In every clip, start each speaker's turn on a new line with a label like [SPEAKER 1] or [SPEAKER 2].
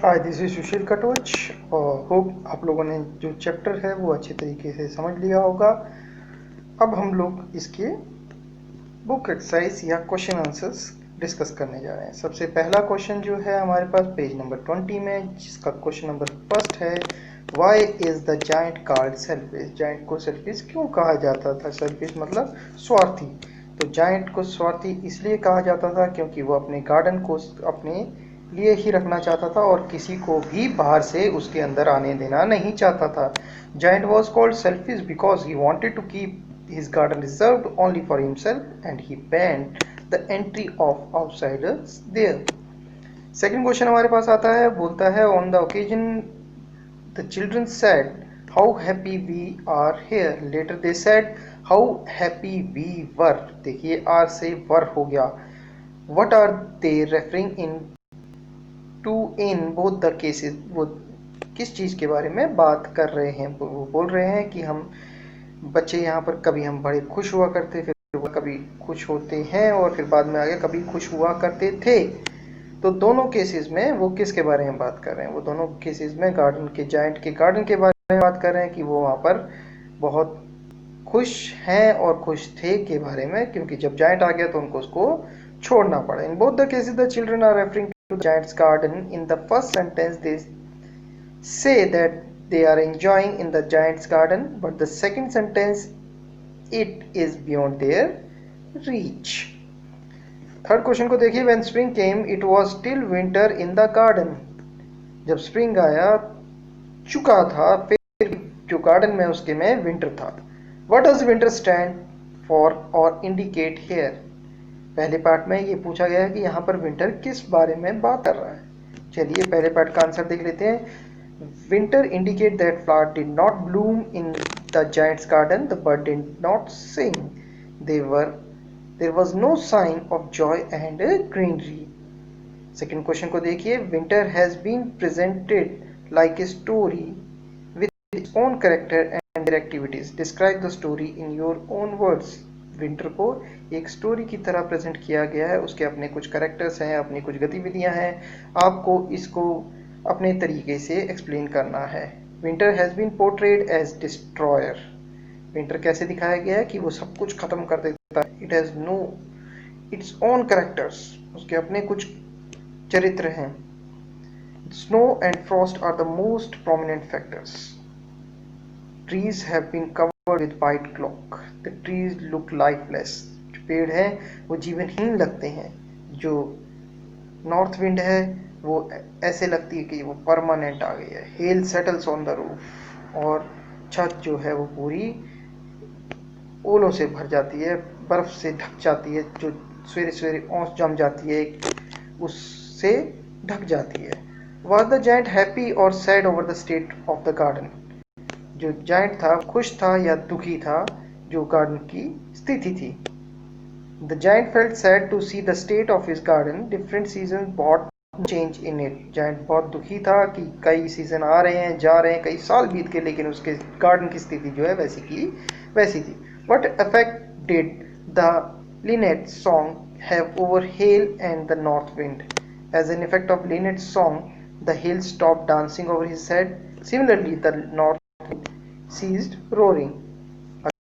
[SPEAKER 1] Hi, this is सुशील कटोच और hope आप लोगों ने जो चैप्टर है वो अच्छे तरीके से समझ लिया होगा। अब हम लोग इसके बुक एक्सरसाइज या क्वेश्चन आंसर्स डिस्कस करने जा रहे हैं। सबसे पहला क्वेश्चन जो है हमारे पास पेज नंबर 20 में, जिसका क्वेश्चन नंबर फर्स्ट है, why is the giant called selfish? Giant को सेल्फिश क्यों कहा जाता था? सेल्फिश मतलब स्वार्थी। तो जाइंट को स्वार्थी इसलिए कहा जाता था क्योंकि वो अपने गार्डन को अपने लिए ही रखना चाहता था और किसी को भी बाहर से उसके अंदर आने देना नहीं चाहता था। Giant was called selfish because he wanted to keep his garden reserved only for himself and he banned the entry of outsiders there. Second question हमारे पास आता है, बोलता है on the occasion the children said how happy we are here, later they said how happy we were. देखिए are से वर हो गया। what are they referring in to in both the cases? वो किस चीज के बारे में बात कर रहे हैं? वो बोल रहे हैं कि हम बच्चे यहाँ पर कभी हम बड़े खुश हुआ करते, फिर कभी खुश होते हैं और फिर बाद में आगे कभी खुश हुआ करते थे। तो दोनों केसेस में वो किसके बारे में बात कर रहे हैं? वो दोनों केसेस में गार्डन के, जाइंट के गार्डन के बारे में बात कर रहे हैं कि वो वहाँ पर बहुत खुश हैं और खुश थे के बारे में, क्योंकि जब जाइंट आ गया तो उनको उसको छोड़ना पड़ा। In both the cases the children are referring to the giant's garden. In the first sentence they say that they are enjoying in the giant's garden, but the second sentence it is beyond their reach. Third question को देखिए, when spring came it was still winter in the garden. जब spring आया चुका था, फिर जो garden में उसके में विंटर था। what does winter stand for or indicate here? पहले पार्ट में ये पूछा गया है कि यहाँ पर विंटर किस बारे में बात कर रहा है। चलिए पहले पार्ट का आंसर देख लेते हैं। Winter indicate that flower did not bloom in the giant's garden. The bird did not sing. There was no sign of joy and greenery. Second question को देखिए, winter has been presented like a story with its own character and their activities. Describe the story in your own words. Winter को एक story की तरह present किया गया है, उसके अपने कुछ कैरेक्टर्स हैं, अपनी कुछ गतिविधियां हैं, आपको इसको अपने तरीके से एक्सप्लेन करना है। Winter has been portrayed as destroyer. Winter कैसे दिखाया गया है कि वो सब कुछ खत्म कर देता है। It has no its own characters, उसके अपने कुछ चरित्र हैं। Snow and frost are the most prominent factors. Trees have been covered with white cloak. The trees look lifeless. जो पेड़ हैं वो जीवनहीन लगते हैं। जो नॉर्थ विंड है वो ऐसे लगती है कि वो परमानेंट आ गई है। Hello settles on the roof, और छत जो है वो पूरी ओलों से भर जाती है, बर्फ से ढक जाती है, जो सवेरे सवेरे ओस जम जाती है उससे ढक जाती है। Was the giant happy or sad over the state of the garden? जो जाइंट था खुश था या दुखी था जो गार्डन की स्थिति थी। The giant felt sad to see the state of his garden. Different seasons brought change in it. Giant बहुत दुखी था कि कई सीजन आ रहे हैं जा रहे हैं, कई साल बीत के, लेकिन उसके गार्डन की स्थिति जो है वैसी की वैसी थी। What effect did the linnet's song have over hail and the north wind? As an effect of linnet's song, the hail stopped dancing over his head. Similarly, the north wind ceased roaring.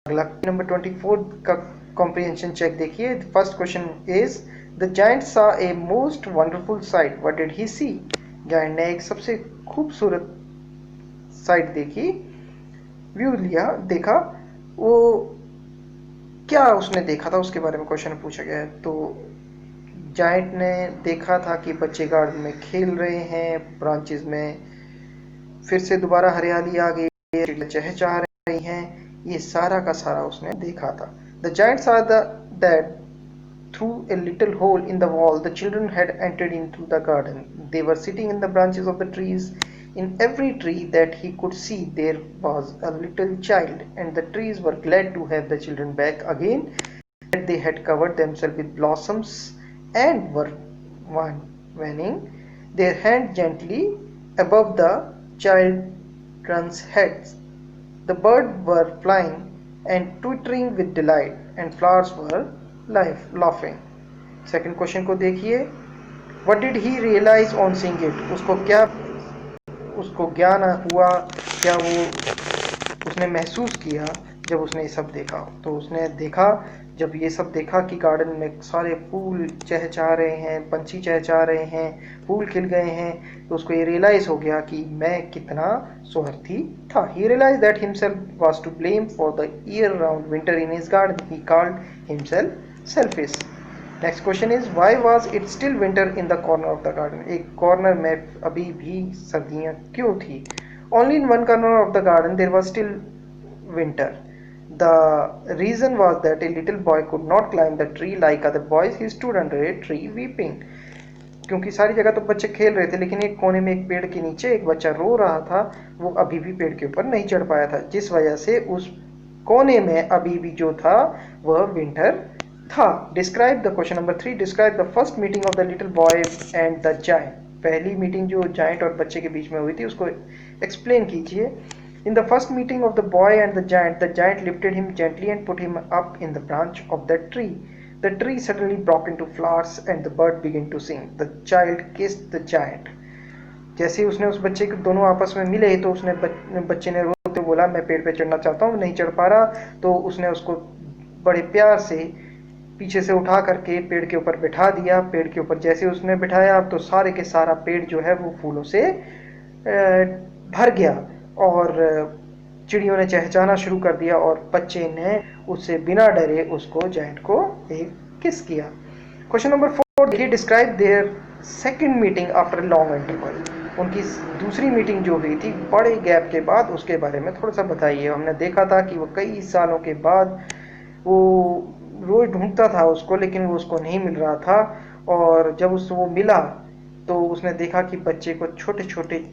[SPEAKER 1] अगला number 24 का comprehension check देखिए। First question is, the giant saw a most wonderful sight, what did he see? Giant ने एक सबसे खूबसूरत site देखी, view लिया, देखा। वो क्या उसने देखा था उसके बारे में क्वेश्चन पूछा गया है। तो जाइंट ने देखा था कि बच्चे गार्डन में खेल रहे हैं, ब्रांचेस में फिर से दोबारा हरियाली आ गई, चहचहा रही हैं, ये सारा का सारा उसने देखा था। The giant saw that through a little hole in the wall the children had entered into the garden. They were sitting in the branches of the trees. In every tree that he could see there was a little child, and the trees were glad to have the children back again. That they had covered themselves with blossoms and were waving their hand gently above the children's heads. The birds were flying and twittering with delight, and flowers were laughing. Second question को देखिए, What did he realize on seeing it? उसको ज्ञान हुआ, क्या वो उसने महसूस किया जब उसने ये सब देखा? तो उसने देखा, जब ये सब देखा कि गार्डन में सारे फूल चहचहा रहे हैं, पंछी चहचहा रहे हैं, फूल खिल गए हैं, तो उसको ये रियलाइज हो गया कि मैं कितना स्वार्थी था. He realized that himself was to blame for the year-round winter in his garden. He called himself selfish. Next question is why was it still winter in the corner of the garden? एक corner में अभी भी सर्दियां क्यों थी? Only in one corner of the garden there was still winter. The reason was that a little boy could not climb the tree like other boys. He stood under a tree weeping. क्योंकि सारी जगह तो बच्चे खेल रहे थे, लेकिन एक कोने में एक पेड़ के नीचे एक बच्चा रो रहा था. वो अभी भी पेड़ के ऊपर नहीं चढ़ पाया था, जिस वजह से उस कोने में अभी भी जो था वह विंटर था. Describe the question number 3. Describe the first meeting of the little boy and the giant. पहली मीटिंग जो जायंट और बच्चे के बीच में हुई थी उसको एक्सप्लेन कीजिए. In the first meeting of the boy and the giant lifted him gently and put him up in the branch of that tree. The tree suddenly broke into flowers and the bird began to sing. The child kissed the giant. जैसे ही उसने उस बच्चे के दोनों आपस में मिले तो उसने बच्चे ने रोते बोला मैं पेड़ पे चढ़ना चाहता हूँ, नहीं चढ़ पा रहा. तो उसने उसको बड़े प्यार से पीछे से उठा करके पेड़ के ऊपर बिठा दिया. पेड़ के ऊपर जैसे उसने बिठाया तो सारे के सारा पेड़ जो है वो फूलों से भर गया और चिड़ियों ने चहचहाना शुरू कर दिया और बच्चे ने उससे बिना डरे उसको जायंट को एक किस किया. Question number 4. देखिए, describe their second meeting after long interval. उनकी दूसरी मीटिंग जो हुई थी बड़े गैप के बाद, उसके बारे में थोड़ा सा बताइए. हमने देखा था कि वो कई सालों के बाद वो रोज ढूंढता था उसको, लेकिन वो उसको नहीं मिल रहा था. और जब उसको वो मिला तो उसने देखा कि बच्चे को छोटे छोटे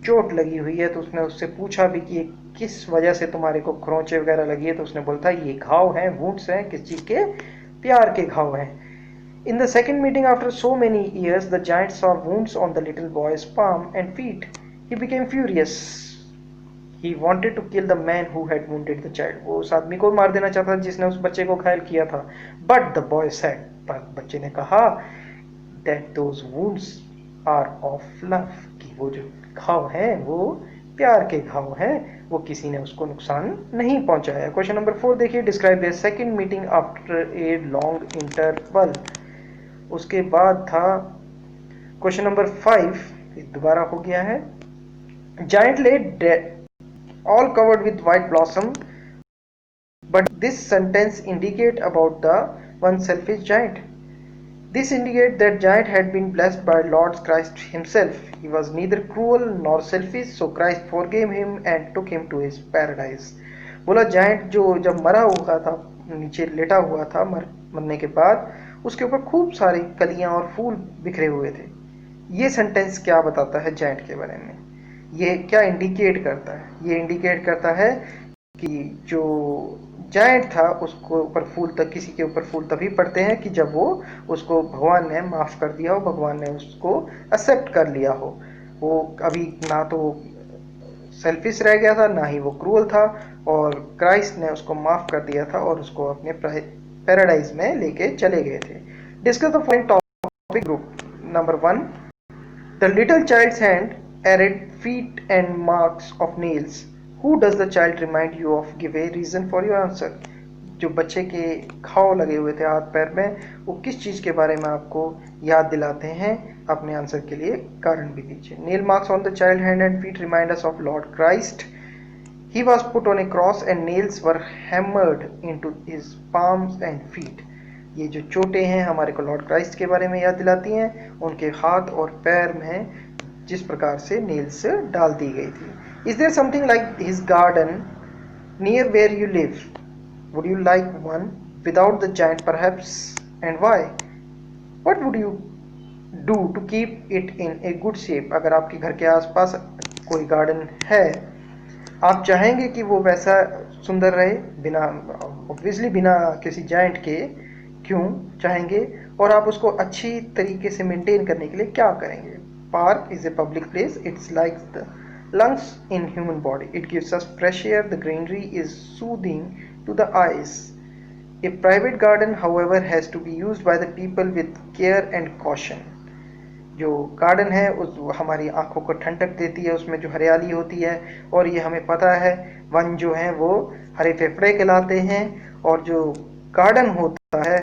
[SPEAKER 1] चोट लगी हुई है. तो उसने उससे पूछा भी कि किस वजह से तुम्हारे को खरोंचे वगैरह लगी है. तो उसने बोलता ये घाव हैं, वुंड्स हैं, किस चीज के? प्यार के घाव हैं. In the second meeting after so many years, the giant saw wounds on the little boy's palm and feet. He became furious. He wanted to kill the man who had wounded the child. वो उस आदमी को मार देना चाहता था जिसने उस बच्चे को घायल किया था. But the boy said, पर बच्चे ने कहा that those wounds are of love, कि वो जो घाव हैं वो प्यार के घाव हैं, वो किसी ने उसको नुकसान नहीं पहुंचाया. क्वेश्चन नंबर 4 देखिए. Describe the second meeting after a long interval. उसके बाद था क्वेश्चन नंबर 5. दोबारा हो गया है. जायंट ले all covered with white blossom, but this sentence indicate about the one selfish giant. This indicates that giant had been blessed by Lord Christ himself. He was neither cruel nor selfish, so Christ forgave him and took him to his paradise. बोला giant जो जब मरा हुआ था, नीचे लेटा हुआ था मरने के बाद, उसके ऊपर खूब सारी कलियां और फूल बिखरे हुए थे. ये सेंटेंस क्या बताता है जायंट के बारे में? ये क्या इंडिकेट करता है? ये इंडिकेट करता है कि जो जायंट था उसको ऊपर फूल तक किसी के ऊपर फूल तभी पड़ते हैं कि जब वो उसको भगवान ने माफ कर दिया हो, भगवान ने उसको एक्सेप्ट कर लिया हो. वो अभी ना तो सेल्फिश रह गया था, ना ही वो क्रूअल था, और क्राइस्ट ने उसको माफ कर दिया था और उसको अपने पैराडाइज में लेके चले गए थे. Discuss the following topic group. Number 1, the little child's hand, arid feet and marks of nails. Who does the child remind you of? Give a reason for your answer. जो बच्चे के घाव लगे हुए थे हाथ पैर में, वो किस चीज के बारे में आपको याद दिलाते हैं? अपने आंसर के लिए कारण भी दीजिए. Nail marks on the child hand and feet remind us of Lord Christ. He was put on a cross and nails were hammered into his palms and feet. ये जो चोटें हैं हमारे को लॉर्ड क्राइस्ट के बारे में याद दिलाती हैं. उनके हाथ और पैर में जिस प्रकार से नेल्स डाल दी गई थी. Is there something like his garden near where you live? Would you like one without the giant perhaps, and why? What would you do to keep it in a good shape? अगर आपके घर के आसपास कोई garden है, आप चाहेंगे कि वो वैसा सुंदर रहे, बिना ऑब्वियसली बिना किसी जायंट के? क्यों चाहेंगे? और आप उसको अच्छी तरीके से मेंटेन करने के लिए क्या करेंगे? Park is a public place. It's like the lungs in human body. It gives us fresh air. The greenery is soothing to the eyes. A private garden, however, has to be used by the people with care and caution. जो garden है उस हमारी आंखों को ठंडक देती है, उसमें जो हरियाली होती है, और ये हमें पता है वन जो हैं वो हरे फेफड़े कहलाते हैं। और जो गार्डन होता है,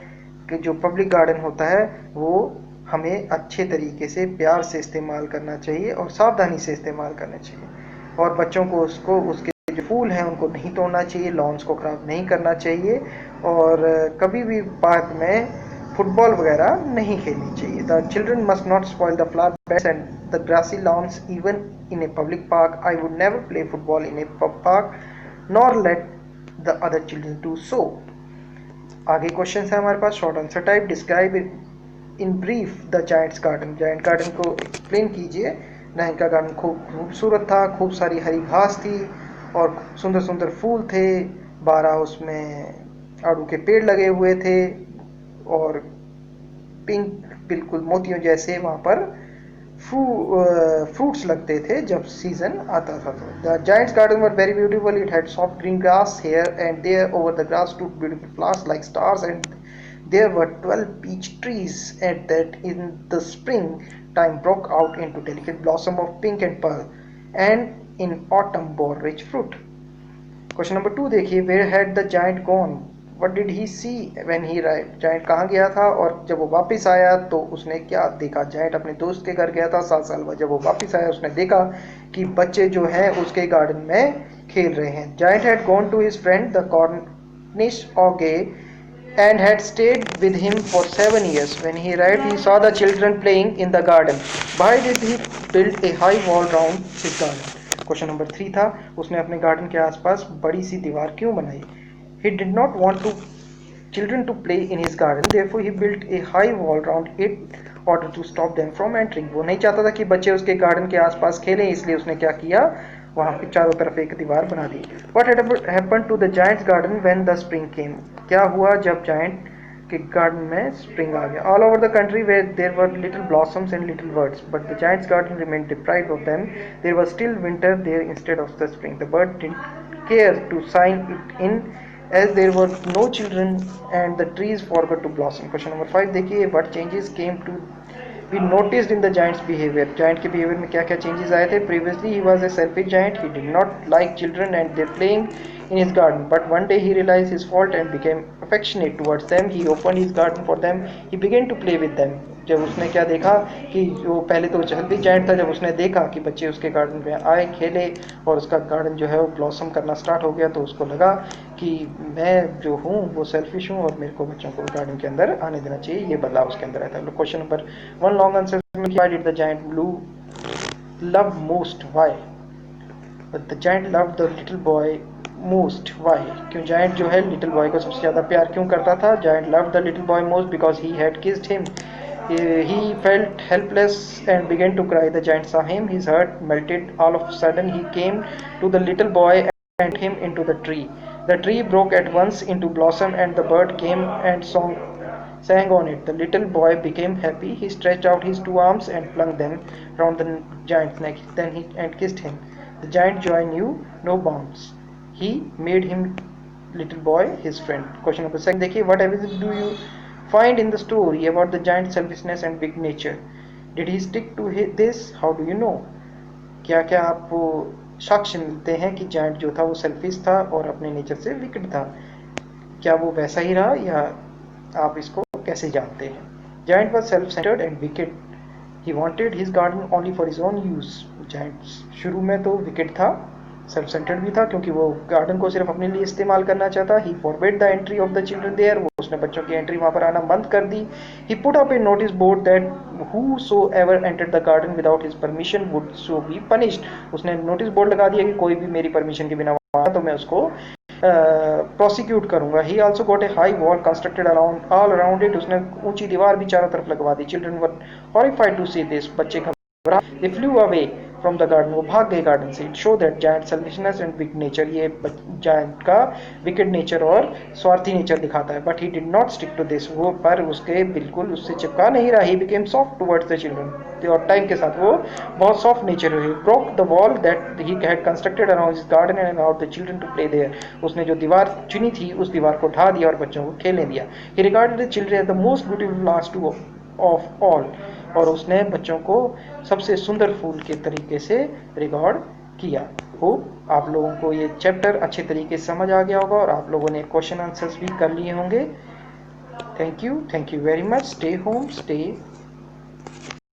[SPEAKER 1] कि जो पब्लिक गार्डन होता है, वो हमें अच्छे तरीके से प्यार से इस्तेमाल करना चाहिए और सावधानी से इस्तेमाल करना चाहिए। और बच्चों को उसको उसके जो फूल हैं उनको नहीं तोड़ना चाहिए, लॉन्स को ख़राब नहीं करना चाहिए, और कभी भी पार्क में फुटबॉल वगैरह नहीं खेलनी चाहिए। The children must not spoil the flower beds and the grassy lawns even in a public park. I would never play football in a park nor let the other children do so. आगे question है हमारे पास short answer type. Describe in brief the giant's garden. Giant garden को explain कीजिए। Giant का garden खूब खूबसूरत था, खूब सारी हरी घास थी और सुंदर सुंदर फूल थे, 12 उसमें आड़ू के पेड़ लगे हुए थे और पिंक बिल्कुल मोतियों जैसे वहाँ पर फ्रूट्स लगते थे जब सीजन आता था। The giant's garden were very beautiful. It had soft green grass here and there over the grass stood beautiful flowers like stars, and there were 12 peach trees and that in the spring time broke out into delicate blossom of pink and pearl, and in autumn bore rich fruit. Question number 2 देखिए, where had the giant gone, what did he see when he arrived. Giant कहाँ गया था और जब वो वापस आया तो उसने क्या देखा। जायंट अपने दोस्त के घर गया था 7 साल बाद। जब वो वापस आया उसने देखा कि बच्चे जो हैं उसके गार्डन में खेल रहे हैं। Giant had gone to his friend the Cornish ogre and had stayed with him for 7 years. When he arrived, he saw the children playing in the garden. Why did he build a high wall round his garden? Question number 3 था, उसने अपने garden के आसपास बड़ी सी दीवार क्यों बनाई। He did not want to children to play in his garden, therefore he built a high wall round it order to stop them from entering. वो नहीं चाहता था कि बच्चे उसके गार्डन के आसपास खेलें, इसलिए उसने क्या किया, वहाँ पे चारों तरफ एक दीवार बना दी। What had happened to the giant's garden when the spring came? क्या हुआ जब giant के गार्डन में स्प्रिंग आ गया। All over the country where there were little blossoms and little birds, but the giant's garden remained deprived of them. There was still winter there instead of the spring. The bird didn't care to sign it in as there were no children and the trees forgot to blossom. Question number 5 देखिए, what changes came to we noticed in the giant's behavior. Giant के behavior में क्या क्या changes आए थे। Previously he was a selfish giant. He did not like children and their playing in his garden. But one day he realized his fault and became affectionate towards them. He opened his garden for them. He began to play with them. जब उसने क्या देखा कि वो पहले तो selfish giant था, जब उसने देखा कि बच्चे उसके गार्डन में आए, खेले और उसका गार्डन जो है वो ब्लॉसम करना स्टार्ट हो गया, तो उसको लगा कि मैं जो हूँ वो सेल्फिश हूँ और मेरे को बच्चों को गार्डन के अंदर आने देना चाहिए। ये बदलाव उसके अंदर आता है। क्वेश्चन नंबर 1 लॉन्ग आंसर में, why did the giant blue love most, why the giant love the little boy most, why, क्यों जायंट जो है लिटिल बॉय को सबसे ज़्यादा प्यार क्यों करता था। Giant love the little boy most because he had kissed him. He felt helpless and began to cry. The giant saw him. His heart melted. All of a sudden, he came to the little boy and him into the tree. The tree broke at once into blossom, and the bird came and sang on it. The little boy became happy. He stretched out his 2 arms and flung them round the giant's neck. Then he and kissed him. The giant joy knew no bounds. He made him little boy his friend. Question number 2 देखिए, what evidence do you find in the story about the giant's selfishness and big nature? Did he stick to this? How do you know? क्या क्या आपको साक्ष्य मिलते हैं कि giant जो था वो सेल्फिश था और अपने नेचर से विकेट था। क्या वो वैसा ही रहा या आप इसको कैसे जानते हैं। Giant was self centred and wicket. He wanted his garden only for his own use. Giant शुरू में तो विकेट था, सेल्फ सेंटर्ड भी था, क्योंकि वो गार्डन को सिर्फ अपने लिए इस्तेमाल करना चाहता। He forbid the entry of the children there, वो उसने बच्चों की एंट्री वहां पर आना बंद कर दी। He put up a notice board that whosoever entered the garden without his permission would so be punished. उसने नोटिस बोर्ड लगा दिया कि कोई भी मेरी परमिशन के बिना आया तो मैं उसको प्रोसिक्यूट करूंगा। He also got a high wall constructed around all around it, उसने ऊंची दीवार भी चारों तरफ लगवा दी। Children were horrified to see this, बच्चे घबरा, they flew away from the garden, वो भाग गए गार्डन से। It show that giant selfishness and wicked nature, ये जायंट का विकेट नेचर और स्वार्थी नेचर दिखाता है। But he did not stick to this, वो पर उसके बिल्कुल उससे चिपका नहीं रहा। He became soft towards the children, और टाइम के साथ वो बहुत सॉफ्ट नेचर हुई। Broke the wall that he had constructed around his garden and allowed the children to play there, उसने जो दीवार चुनी थी उस दीवार को ढा दिया और बच्चों को खेलने दिया। He regarded the children as the most beautiful last to of all, और उसने बच्चों को सबसे सुंदर फूल के तरीके से रिकॉर्ड किया। होप आप लोगों को ये चैप्टर अच्छे तरीके से समझ आ गया होगा और आप लोगों ने क्वेश्चन आंसर्स भी कर लिए होंगे। Thank you very much. Stay home, stay